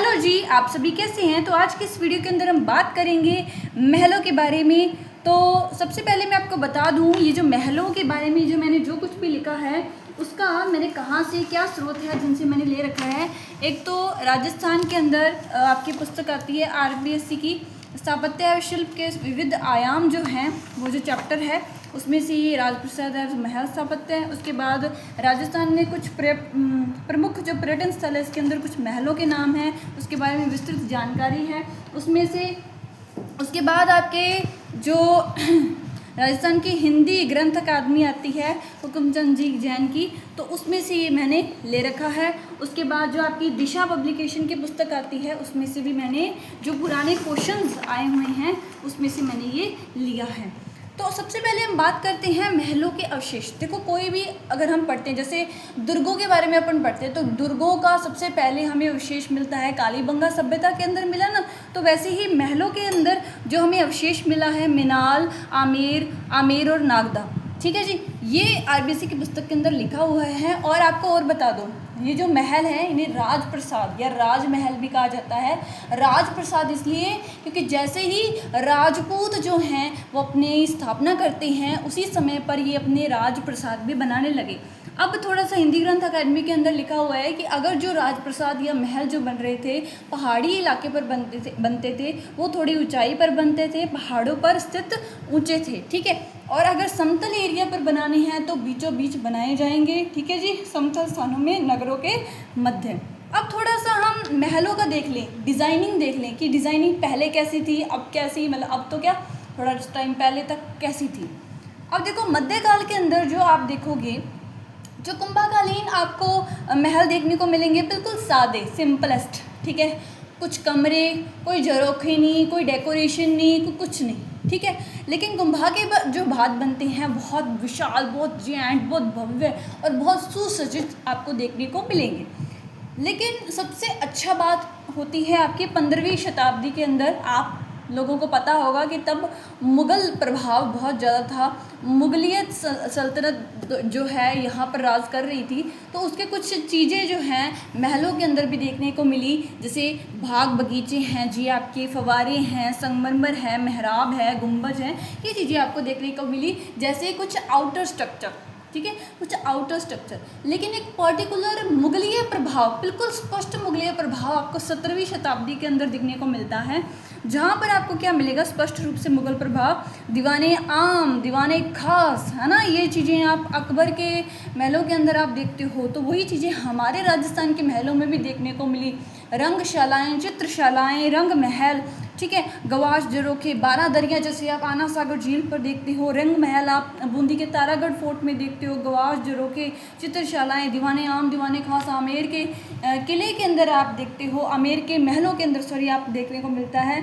Hello जी, आप सभी कैसे हैं। तो आज की इस वीडियो के अंदर हम बात करेंगे महलों के बारे में। तो सबसे पहले मैं आपको बता दूं, ये जो महलों के बारे में जो मैंने जो कुछ भी लिखा है उसका मैंने कहाँ से क्या स्रोत है जिनसे मैंने ले रखा है। एक तो राजस्थान के अंदर आपकी पुस्तक आती है RBSC की स्थापत्य शिल्प के विविध आयाम जो हैं, वो जो चैप्टर है उसमें से ये राजप्रसाद है, महल स्थापत्य है। उसके बाद राजस्थान में कुछ प्रमुख जो पर्यटन स्थल है इसके अंदर कुछ महलों के नाम हैं, उसके बारे में विस्तृत जानकारी है उसमें से। उसके बाद आपके जो राजस्थान की हिंदी ग्रंथ अकादमी आती है हुकुमचंद जी जैन की, तो उसमें से ये मैंने ले रखा है। उसके बाद जो आपकी दिशा पब्लिकेशन की पुस्तक आती है उसमें से भी मैंने जो पुराने क्वेश्चंस आए हुए हैं उसमें से मैंने ये लिया है। तो सबसे पहले हम बात करते हैं महलों के अवशेष। देखो, कोई भी अगर हम पढ़ते हैं, जैसे दुर्गों के बारे में अपन पढ़ते हैं, तो दुर्गों का सबसे पहले हमें अवशेष मिलता है कालीबंगा सभ्यता के अंदर मिला ना। तो वैसे ही महलों के अंदर जो हमें अवशेष मिला है मिनाल, आमेर और नागदा। ठीक है जी, ये RBSC की पुस्तक के अंदर लिखा हुआ है। और आपको और बता दो, ये जो महल है इन्हें राजप्रसाद या राजमहल भी कहा जाता है। राजप्रसाद इसलिए क्योंकि जैसे ही राजपूत जो हैं वो अपनी स्थापना करते हैं उसी समय पर ये अपने राजप्रसाद भी बनाने लगे। अब थोड़ा सा हिंदी ग्रंथ अकादमी के अंदर लिखा हुआ है कि अगर जो राजप्रसाद या महल जो बन रहे थे पहाड़ी इलाके पर बनते थे वो थोड़ी ऊंचाई पर बनते थे, पहाड़ों पर स्थित ऊंचे थे। ठीक है, और अगर समतल एरिया पर बनाने हैं तो बीचों बीच बनाए जाएंगे। ठीक है जी, समतल स्थानों में, नगरों के मध्य। अब थोड़ा सा हम महलों का देख लें, डिज़ाइनिंग देख लें कि डिज़ाइनिंग पहले कैसी थी, अब कैसी, मतलब अब तो क्या थोड़ा टाइम पहले तक कैसी थी। अब देखो, मध्यकाल के अंदर जो आप देखोगे, जो कुंभाकालीन आपको महल देखने को मिलेंगे बिल्कुल सादे, सिंपलेस्ट। ठीक है, कुछ कमरे, कोई झरोखे नहीं, कोई डेकोरेशन नहीं, कुछ नहीं। ठीक है, लेकिन कुंभा के जो भात बनते हैं बहुत विशाल, बहुत जैंट, बहुत भव्य और बहुत सुसज्जित आपको देखने को मिलेंगे। लेकिन सबसे अच्छा बात होती है आपकी 15वीं शताब्दी के अंदर। आप लोगों को पता होगा कि तब मुग़ल प्रभाव बहुत ज़्यादा था, मुग़लियत सल्तनत जो है यहाँ पर राज कर रही थी। तो उसके कुछ चीज़ें जो हैं महलों के अंदर भी देखने को मिली, जैसे बाग बगीचे हैं जी, आपके फवारे हैं, संगमरमर है, मेहराब है, गुंबज है, ये चीज़ें आपको देखने को मिली। जैसे कुछ आउटर स्ट्रक्चर, ठीक है, कुछ आउटर स्ट्रक्चर, लेकिन एक पर्टिकुलर मुगलीय प्रभाव, बिल्कुल स्पष्ट मुगलीय प्रभाव आपको 17वीं शताब्दी के अंदर दिखने को मिलता है, जहाँ पर आपको क्या मिलेगा, स्पष्ट रूप से मुगल प्रभाव। दीवाने आम, दीवाने खास, है ना, ये चीज़ें आप अकबर के महलों के अंदर आप देखते हो, तो वही चीज़ें हमारे राजस्थान के महलों में भी देखने को मिली। रंगशालाएँ, चित्रशालाएँ, रंग महल, ठीक है, गवाश, झरोखे, 12 दरिया जैसे आप आना सागर झील पर देखते हो, रंग महल आप बूंदी के तारागढ़ फोर्ट में देखते हो, गवाश, झरोखे, चित्रशालाएँ, दीवाने आम, दीवाने खास आमेर के किले के अंदर आप देखते हो, आमेर के महलों के अंदर आप देखने को मिलता है।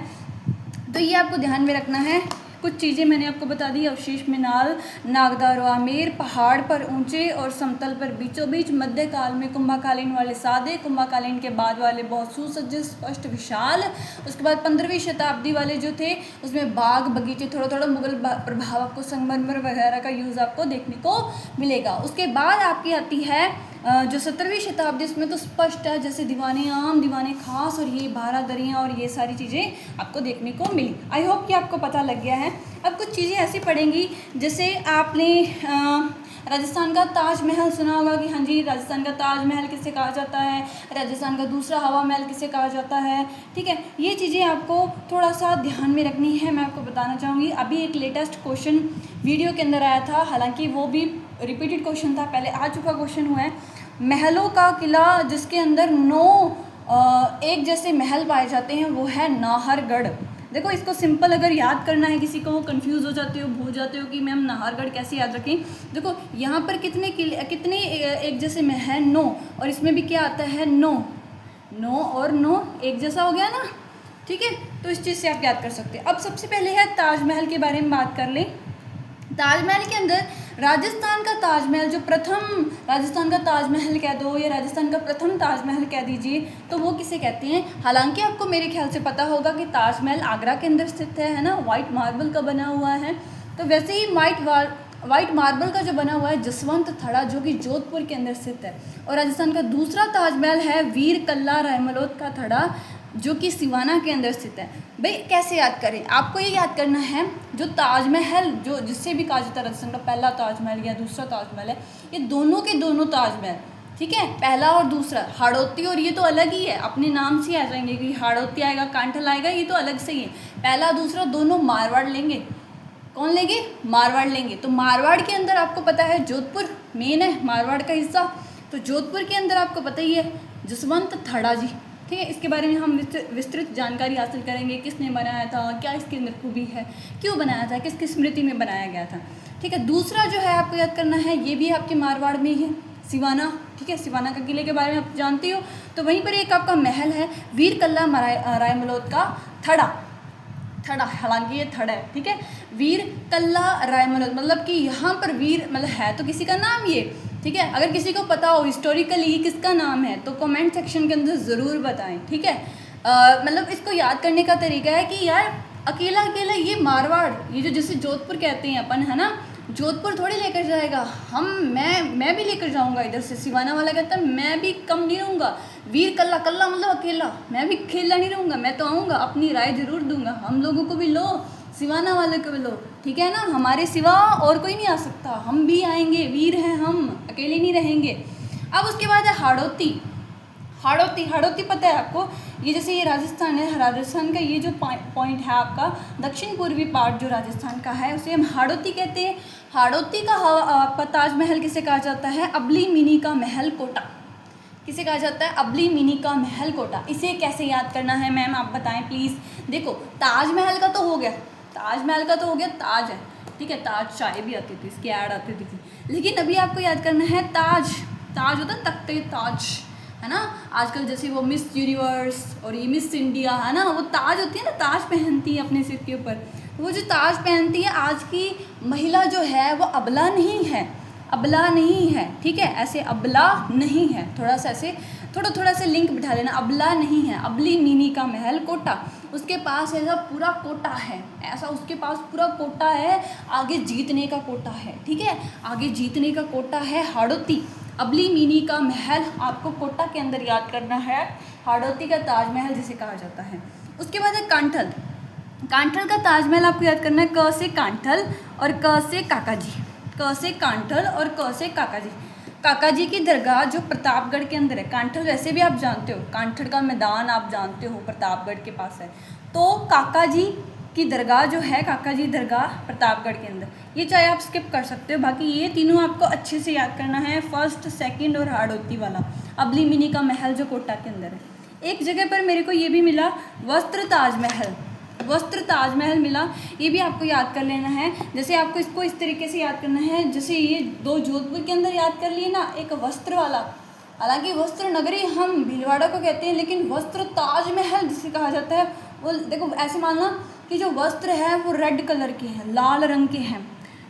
तो ये आपको ध्यान में रखना है। कुछ चीज़ें मैंने आपको बता दी, अवशेष मिनाल, नागदा और आमेर, पहाड़ पर ऊंचे और समतल पर बीचों बीच, मध्यकाल में कुंभाकालीन वाले सादे, कुंभाकालीन के बाद वाले बहुत सुसज्जित, स्पष्ट, विशाल। उसके बाद 15वीं शताब्दी वाले जो थे उसमें बाग बगीचे, थोड़ा थोड़ा मुगल प्रभाव, आपको संगमरमर वगैरह का यूज़ आपको देखने को मिलेगा। उसके बाद आपकी आती है जो 17वीं शताब्दी, इसमें तो स्पष्ट है, जैसे दीवाने आम, दीवाने खास और ये 12 दरियाँ और ये सारी चीज़ें आपको देखने को मिली। आई होप कि आपको पता लग गया है। अब कुछ चीज़ें ऐसी पढ़ेंगी, जैसे आपने राजस्थान का ताजमहल सुना होगा कि हाँ जी, राजस्थान का ताजमहल किसे कहा जाता है, राजस्थान का दूसरा हवा महल किसे कहा जाता है। ठीक है, ये चीज़ें आपको थोड़ा सा ध्यान में रखनी है। मैं आपको बताना चाहूँगी, अभी एक लेटेस्ट क्वेश्चन वीडियो के अंदर आया था, हालांकि वो भी रिपीटेड क्वेश्चन था, पहले आ चुका क्वेश्चन हुआ है। महलों का किला जिसके अंदर 9 एक जैसे महल पाए जाते हैं वो है नाहरगढ़। देखो, इसको सिंपल अगर याद करना है किसी को, कंफ्यूज हो जाते हो, भूल जाते हो कि मैम नाहरगढ़ कैसे याद रखें। देखो, यहाँ पर कितने एक जैसे में है 9, और इसमें भी क्या आता है 9 और 9 एक जैसा हो गया ना। ठीक है, तो इस चीज़ से आप याद कर सकते हैं। अब सबसे पहले है ताजमहल के बारे में बात कर लें। ताजमहल के अंदर राजस्थान का ताजमहल, जो प्रथम राजस्थान का ताजमहल कह दो या राजस्थान का प्रथम ताजमहल कह दीजिए, तो वो किसे कहते हैं। हालांकि आपको मेरे ख्याल से पता होगा कि ताजमहल आगरा के अंदर स्थित है ना, वाइट मार्बल का बना हुआ है। तो वैसे ही वाइट मार्बल का जो बना हुआ है जसवंत थड़ा, जो कि जोधपुर के अंदर स्थित है। और राजस्थान का दूसरा ताजमहल है वीर कल्ला रायमलोद का थड़ा, जो कि सिवाना के अंदर स्थित है। भाई कैसे याद करें, आपको ये याद करना है जो ताजमहल जो जिससे भी कहा जाता है राजस्थान का पहला ताजमहल या दूसरा ताजमहल है, ये दोनों के दोनों ताजमहल, ठीक है, पहला और दूसरा। हाड़ौती और ये तो अलग ही है, अपने नाम से आ जाएंगे कि हाड़ौती आएगा, कांठल आएगा, ये तो अलग से ही है। पहला दूसरा दोनों मारवाड़ लेंगे। कौन लेंगे? मारवाड़ लेंगे। तो मारवाड़ के अंदर आपको पता है जोधपुर मेन है मारवाड़ का हिस्सा, तो जोधपुर के अंदर आपको पता ही है जसवंत थड़ा जी, ठीक है। इसके बारे में हम विस्तृत जानकारी हासिल करेंगे, किसने बनाया था, क्या इसके अंदर खूबी है, क्यों बनाया था, किसकी स्मृति में बनाया गया था, ठीक है। दूसरा जो है आपको याद करना है, ये भी आपके मारवाड़ में ही है, सिवाना, ठीक है। सिवाना का किले के बारे में आप जानते हो। तो वहीं पर एक आपका महल है वीर कल्ला रायमलोद का थड़ा, हालांकि ये थड़ा है, ठीक है। वीर कल्ला रायमलोद मतलब कि यहाँ पर वीर मतलब है तो किसी का नाम ये, ठीक है। अगर किसी को पता हो हिस्टोरिकली किसका नाम है तो कमेंट सेक्शन के अंदर ज़रूर बताएं, ठीक है। मतलब इसको याद करने का तरीका है कि यार अकेला अकेला ये मारवाड़, ये जो जिसे जोधपुर कहते हैं अपन, है ना, जोधपुर थोड़ी लेकर जाएगा, मैं भी लेकर जाऊंगा इधर से। सिवाना वाला कहता है मैं भी कम नहीं रहूँगा, वीर कल्ला, कल्ला मतलब अकेला, मैं भी अकेला नहीं रहूँगा, मैं तो आऊँगा, अपनी राय ज़रूर दूंगा, हम लोगों को भी लो, सिवाना वाले को भी लो, ठीक है ना, हमारे सिवा और कोई नहीं आ सकता, हम भी आएंगे, वीर हैं हम, अकेले नहीं रहेंगे। अब उसके बाद है हाड़ौती। हाड़ौती पता है आपको, ये जैसे ये राजस्थान है, राजस्थान का ये जो पॉइंट है आपका दक्षिण पूर्वी पार्ट जो राजस्थान का है उसे हम हाड़ौती कहते हैं। हाड़ौती का आपका ताजमहल किसे कहा जाता है? अबली मिनी का महल कोटा। किसे कहा जाता है? अबली मिनी का महल कोटा। इसे कैसे याद करना है मैम आप बताएं प्लीज़। देखो ताजमहल का तो हो गया, ताज है, ठीक है, ताज चाय भी आती थी, इसकी ऐड आती थी, लेकिन अभी आपको याद करना है ताज होता है तख्ते ताज, है ना। आजकल जैसे वो मिस यूनिवर्स और ये मिस इंडिया, है ना, वो ताज होती है ना, ताज पहनती है अपने सिर के ऊपर। वो जो ताज पहनती है आज की महिला जो है वो अबला नहीं है, ठीक है, ऐसे अबला नहीं है, थोड़ा सा लिंक बिठा लेना, अबला नहीं है। अबली मिनी का महल कोटा, उसके पास ऐसा पूरा कोटा है, उसके पास पूरा कोटा है, आगे जीतने का कोटा है, ठीक है, आगे जीतने का कोटा है। हाड़ौती अबली मिनी का महल आपको कोटा के अंदर याद करना है, हाड़ौती का ताजमहल जिसे कहा जाता है। उसके बाद है कांठल का ताजमहल आपको याद करना है, क से कांठल और क से काका जी, क से कांठल और क से काका जी। काका जी की दरगाह जो प्रतापगढ़ के अंदर है, कांठल वैसे भी आप जानते हो, कांठल का मैदान आप जानते हो प्रतापगढ़ के पास है, तो काका जी की दरगाह जो है, काका जी दरगाह प्रतापगढ़ के अंदर, ये चाहे आप स्किप कर सकते हो, बाकी ये तीनों आपको अच्छे से याद करना है, फर्स्ट, सेकंड और हाड़ौती वाला। अबली मिनी का महल जो कोटा के अंदर है। एक जगह पर मेरे को ये भी मिला वस्त्र ताजमहल मिला, ये भी आपको याद कर लेना है। जैसे आपको इसको इस तरीके से याद करना है, जैसे ये दो जोधपुर के अंदर याद कर लिए ना, एक वस्त्र वाला, हालांकि वस्त्र नगरी हम भीलवाड़ा को कहते हैं, लेकिन वस्त्र ताजमहल जिसे कहा जाता है, वो देखो ऐसे मानना कि जो वस्त्र है वो रेड कलर के हैं, लाल रंग के हैं,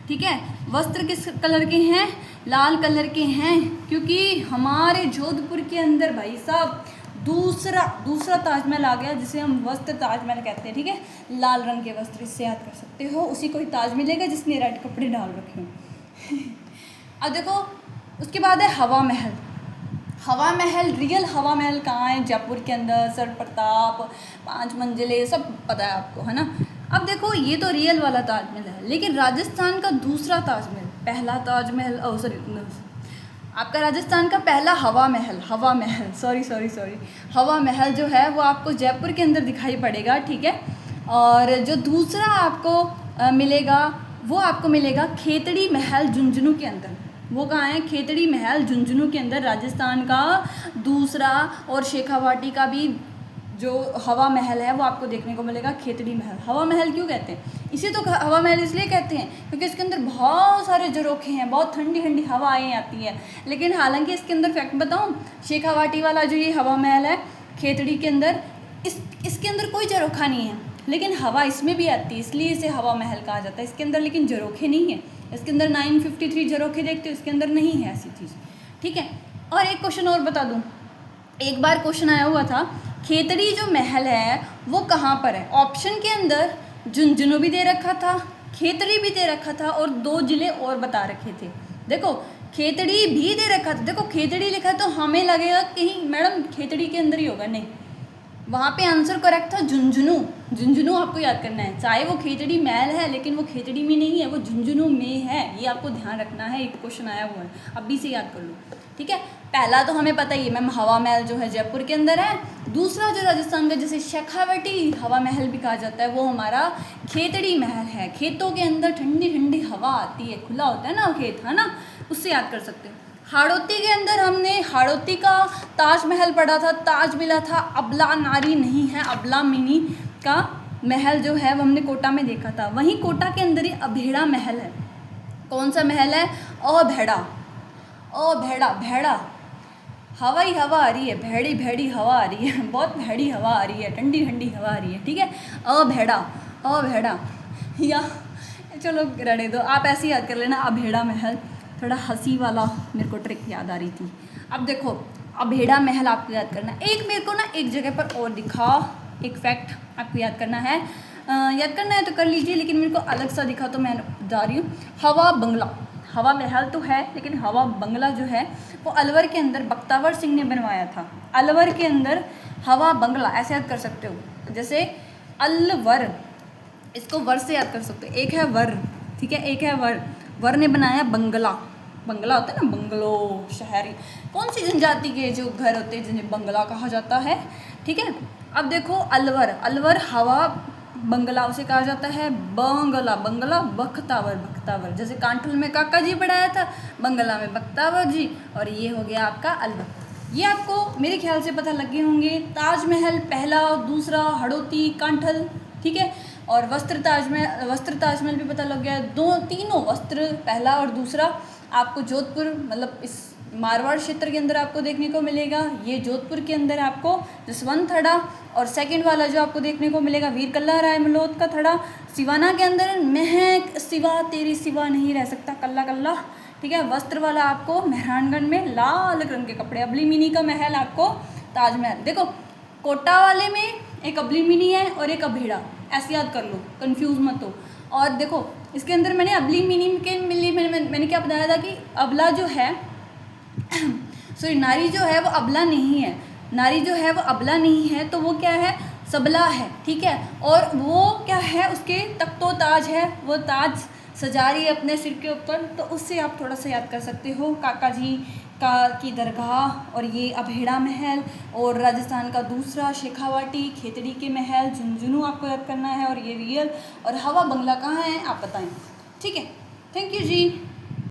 ठीक है। वस्त्र किस कलर के हैं? लाल कलर के हैं, क्योंकि हमारे जोधपुर के अंदर भाई साहब दूसरा ताजमहल आ गया जिसे हम वस्त्र ताजमहल कहते हैं, ठीक है, लाल रंग के वस्त्र, इससे याद कर सकते हो, उसी को ही ताज मिलेगा जिसने रेड कपड़े डाल रखे हों। अब देखो उसके बाद है हवा महल। रियल हवा महल कहाँ है? जयपुर के अंदर, सर प्रताप, 5 मंजिले, सब पता है आपको, है ना। अब देखो ये तो रियल वाला ताजमहल है, लेकिन राजस्थान का दूसरा ताजमहल, पहला ताजमहल आपका राजस्थान का पहला हवा महल हवा महल जो है वो आपको जयपुर के अंदर दिखाई पड़ेगा, ठीक है। और जो दूसरा आपको मिलेगा वो आपको मिलेगा खेतड़ी महल झुंझुनू के अंदर। वो कहाँ है? खेतड़ी महल झुंझुनू के अंदर, राजस्थान का दूसरा। और शेखावाटी का भी जो हवा महल है वो आपको देखने को मिलेगा, खेतड़ी महल। हवा महल क्यों कहते हैं? इसे तो हवा महल इसलिए कहते हैं क्योंकि इसके अंदर बहुत सारे झरोखे हैं, बहुत ठंडी ठंडी हवाएं आती हैं। लेकिन हालांकि इसके अंदर फैक्ट बताऊं, शेखावाटी वाला जो ये हवा महल है खेतड़ी के अंदर, इसके अंदर कोई झरोखा नहीं है, लेकिन हवा इसमें भी आती है, इसलिए इसे हवा महल कहा जाता है। इसके अंदर लेकिन झरोखे नहीं है, इसके अंदर 953 झरोखे देखते हो, इसके अंदर नहीं है ऐसी चीज़, ठीक है। और एक क्वेश्चन और बता दूँ, एक बार क्वेश्चन आया हुआ था, खेतड़ी जो महल है वो कहाँ पर है? ऑप्शन के अंदर झुंझुनू भी दे रखा था, खेतड़ी भी दे रखा था और 2 जिले और बता रखे थे। देखो खेतड़ी भी दे रखा था, देखो खेतड़ी लिखा है तो हमें लगेगा कहीं मैडम खेतड़ी के अंदर ही होगा, नहीं, वहाँ पे आंसर करेक्ट था झुंझुनू। झुंझुनू आपको याद करना है, चाहे वो खेतड़ी महल है लेकिन वो खेतड़ी में नहीं है, वो झुंझुनू में है, ये आपको ध्यान रखना है। एक क्वेश्चन आया हुआ है, अभी से याद कर लो, ठीक है। पहला तो हमें पता ही है मैम, हवा महल जो है जयपुर के अंदर है। दूसरा जो राजस्थान का जिसे शेखावटी हवा महल भी कहा जाता है, वो हमारा खेतड़ी महल है। खेतों के अंदर ठंडी ठंडी हवा आती है, खुला होता है ना खेत, है ना, उससे याद कर सकते हैं। हाड़ौती के अंदर हमने हाड़ौती का ताजमहल पढ़ा था, ताज मिला था, अबला नारी नहीं है, अबला मिनी का महल जो है वो हमने कोटा में देखा था। वहीं कोटा के अंदर ही अभेड़ा महल है। कौन सा महल है? अभेड़ा। अभेड़ा, भेड़ा, हवा ही हवा आ रही है, भेड़ी भेड़ी हवा आ रही है, बहुत भेड़ी हवा आ रही है, ठंडी ठंडी हवा आ रही है, ठीक है। अभेड़ा, अभेड़ा, या चलो रहने दो, आप ऐसे याद कर लेना अभेड़ा महल। थोड़ा हंसी वाला मेरे को ट्रिक याद आ रही थी। अब देखो अभेड़ा महल आपको याद करना है। एक मेरे को ना एक जगह पर और दिखा, एक फैक्ट आपको याद करना है, याद करना है तो कर लीजिए, लेकिन मेरे को अलग सा दिखा तो मैं बता रही हूँ। हवा बंगला, हवा महल तो है लेकिन हवा बंगला जो है वो अलवर के अंदर बख्तावर सिंह ने बनवाया था। अलवर के अंदर हवा बंगला, ऐसे याद कर सकते हो, जैसे अलवर, इसको वर से याद कर सकते हो, एक है वर, ठीक है, एक है वर, वर ने बनाया बंगला। बंगला होता है ना, बंगलो, शहरी, कौन सी जनजाति के जो घर होते हैं जिन्हें बंगला कहा जाता है, ठीक है। अब देखो अलवर, अलवर हवा बंगला उसे कहा जाता है, बंगला, बंगला, बख्तावर, बख्तावर, जैसे कांठल में काका जी पढ़ाया था, बंगला में बख्तावर जी, और ये हो गया आपका अलवर। ये आपको मेरे ख्याल से पता लगे होंगे। ताजमहल पहला, दूसरा हाड़ौती, कांठल, ठीक है, और वस्त्र ताजमहल भी पता लग गया। तीनों वस्त्र, पहला और दूसरा, आपको जोधपुर मतलब इस मारवाड़ क्षेत्र के अंदर आपको देखने को मिलेगा। ये जोधपुर के अंदर आपको जसवंत थड़ा, और सेकंड वाला जो आपको देखने को मिलेगा वीर कल्ला राय मलोत का थड़ा। सिवाना के अंदर महक सिवा तेरी सिवा नहीं रह सकता कल्ला कल्ला, ठीक है। वस्त्र वाला आपको मेहरानगढ़ में लाल रंग के कपड़े। अबली मिनी का महल आपको ताजमहल। देखो कोटा वाले में एक अबली मिनी है और एक अभेड़ा, ऐसे याद कर लो, कंफ्यूज मत हो। और देखो इसके अंदर मैंने अबली मिनी के लिए मैंने क्या बताया था कि अबला जो है सॉरी नारी जो है वो अबला नहीं है, नारी जो है वो अबला नहीं है, तो वो क्या है, सबला है, ठीक है। और वो क्या है, उसके तख्तो ताज है, वो ताज सजा रही है अपने सिर के ऊपर, तो उससे आप थोड़ा सा याद कर सकते हो काका जी की दरगाह, और ये अभेड़ा महल, और राजस्थान का दूसरा शेखावाटी खेतड़ी के महल, झुंझुनू आपको याद करना है, और ये रियल, और हवा बंगला कहाँ है आप बताएं, ठीक है। Thank you ji.